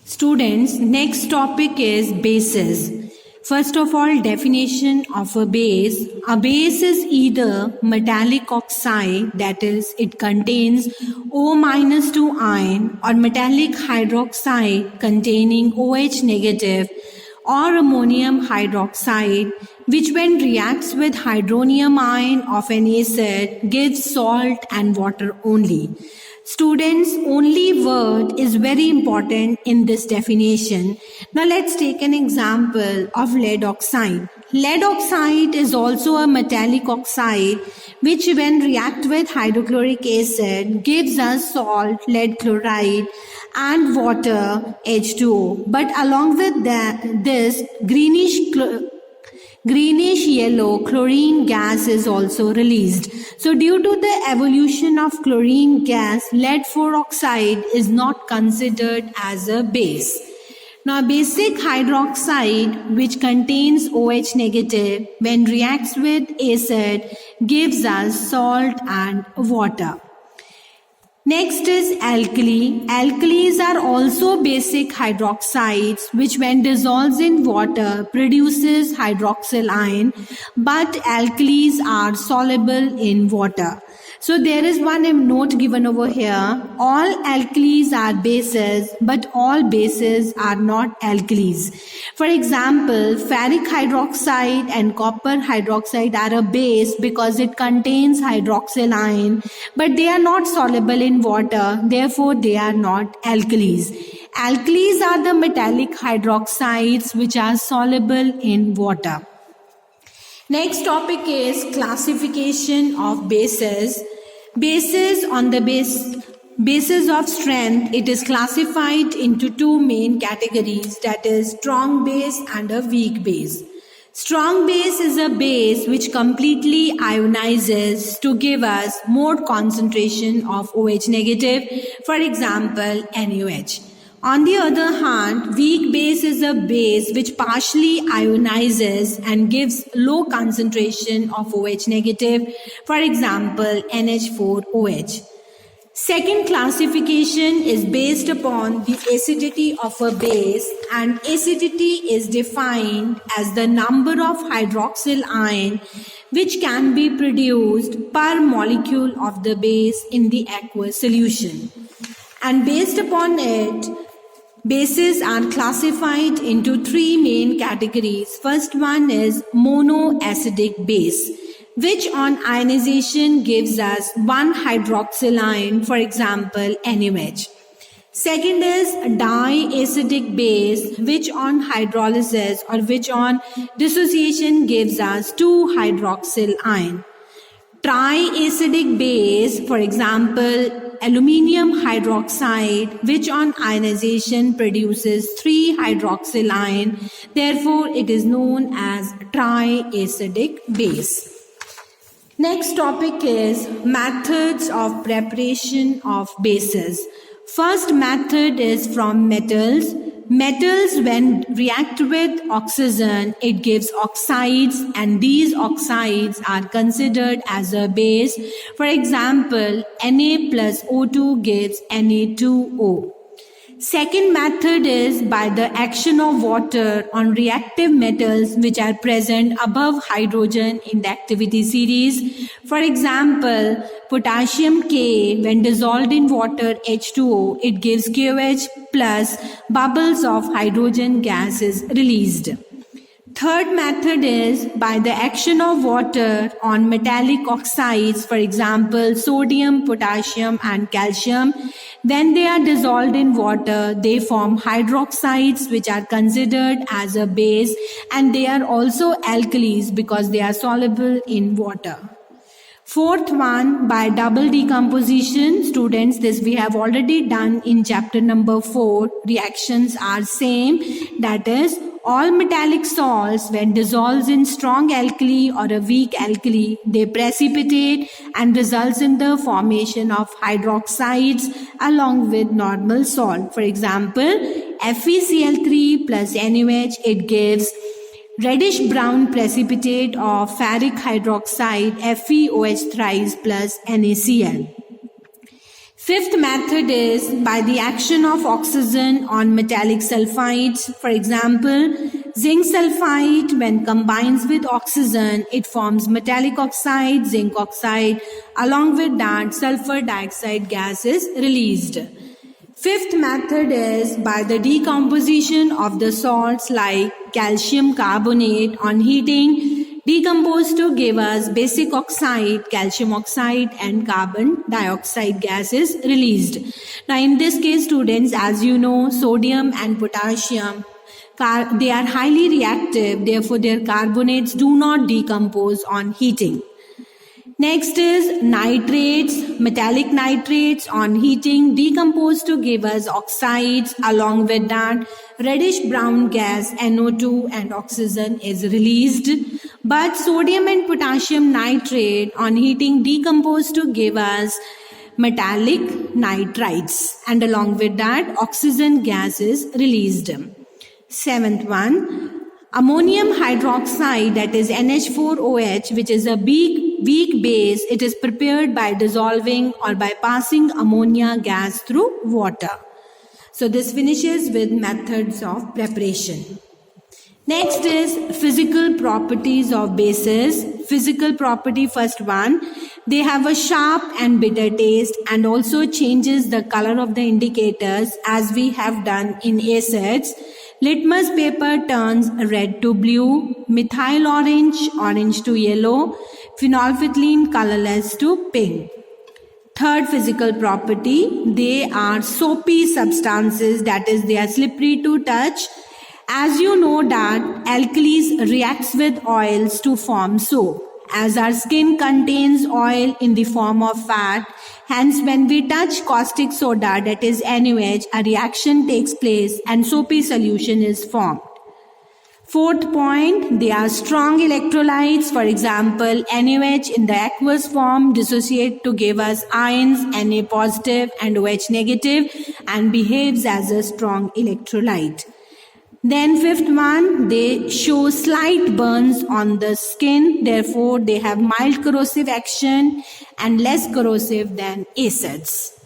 Students, next topic is bases. First of all, definition of a base. A base is either metallic oxide, that is, it contains O-2 ion, or metallic hydroxide containing OH negative, or ammonium hydroxide, which when reacts with hydronium ion of an acid gives salt and water only. Students, only word is very important in this definition. Now let's take an example of lead oxide. Lead oxide is also a metallic oxide which when react with hydrochloric acid gives us salt, lead chloride and water H2O. But along with this greenish yellow chlorine gas is also released. So due to the evolution of chlorine gas, lead 4 oxide is not considered as a base. Now basic hydroxide, which contains OH negative, when reacts with acid gives us salt and water. Next is alkali. Alkalis are also basic hydroxides which when dissolves in water produces hydroxyl ion, but alkalis are soluble in water. So there is one note given over here. All alkalis are bases, but all bases are not alkalis. For example, ferric hydroxide and copper hydroxide are a base because it contains hydroxyl ion, but they are not soluble in water, therefore they are not alkalis. Alkalis are the metallic hydroxides which are soluble in water. Next topic is classification of bases. Bases on the basis of strength, it is classified into two main categories, that is strong base and a weak base. Strong base is a base which completely ionizes to give us more concentration of OH negative, for example NaOH. On the other hand, weak base is a base which partially ionizes and gives low concentration of OH negative, for example NH4OH. Second classification is based upon the acidity of a base, and acidity is defined as the number of hydroxyl ion which can be produced per molecule of the base in the aqueous solution. And based upon it, bases are classified into three main categories. First one is monoacidic base, which on ionization gives us one hydroxyl ion, for example NaOH. Second is diacidic base, which on hydrolysis or which on dissociation gives us two hydroxyl ion. Triacidic base, for example aluminium hydroxide, which on ionization produces 3 hydroxyl ion, therefore it is known as triacidic base. Next topic is methods of preparation of bases. First method is from metals. Metals when react with oxygen, it gives oxides, and these oxides are considered as a base. For example, Na plus O2 gives Na2O. Second method is by the action of water on reactive metals which are present above hydrogen in the activity series. For example, potassium K, when dissolved in water H2O, it gives KOH plus bubbles of hydrogen gas is released. Third method is by the action of water on metallic oxides, for example, sodium, potassium and calcium. When they are dissolved in water, they form hydroxides which are considered as a base, and they are also alkalis because they are soluble in water. Fourth one, by double decomposition. Students, this we have already done in chapter number 4. Reactions are same, that is all metallic salts when dissolves in strong alkali or a weak alkali, they precipitate and results in the formation of hydroxides along with normal salt. For example, FeCl3 plus NaOH, it gives reddish brown precipitate of ferric hydroxide FeOH thrice plus NaCl. Fifth method is by the action of oxygen on metallic sulfides. For example, zinc sulfide, when combines with oxygen, it forms metallic oxide, zinc oxide. Along with that, sulfur dioxide gas is released. Fifth method is by the decomposition of the salts like calcium carbonate on heating, decomposed to give us basic oxide, calcium oxide, and carbon dioxide gas is released. Now in this case, students, as you know, sodium and potassium, they are highly reactive, therefore their carbonates do not decompose on heating. Next is nitrates, metallic nitrates on heating decompose to give us oxides. Along with that, reddish brown gas NO2 and oxygen is released. But sodium and potassium nitrate on heating decompose to give us metallic nitrites, and along with that oxygen gas is released. Seventh one, ammonium hydroxide, that is NH4OH, which is a weak base. It is prepared by dissolving or by passing ammonia gas through water. So this finishes with methods of preparation. Next is physical properties of bases. Physical property, first one, they have a sharp and bitter taste and also changes the color of the indicators as we have done in acids. Litmus paper turns red to blue, methyl orange to yellow, phenolphthalein colorless to pink. Third physical property, they are soapy substances, that is they are slippery to touch. As you know that alkalis reacts with oils to form soap. As our skin contains oil in the form of fat, hence when we touch caustic soda, that is NaOH, a reaction takes place and soapy solution is formed. Fourth point, they are strong electrolytes. For example, NaOH in the aqueous form dissociate to give us ions Na positive and OH negative and behaves as a strong electrolyte. Then fifth one, they show slight burns on the skin, therefore they have mild corrosive action and less corrosive than acids.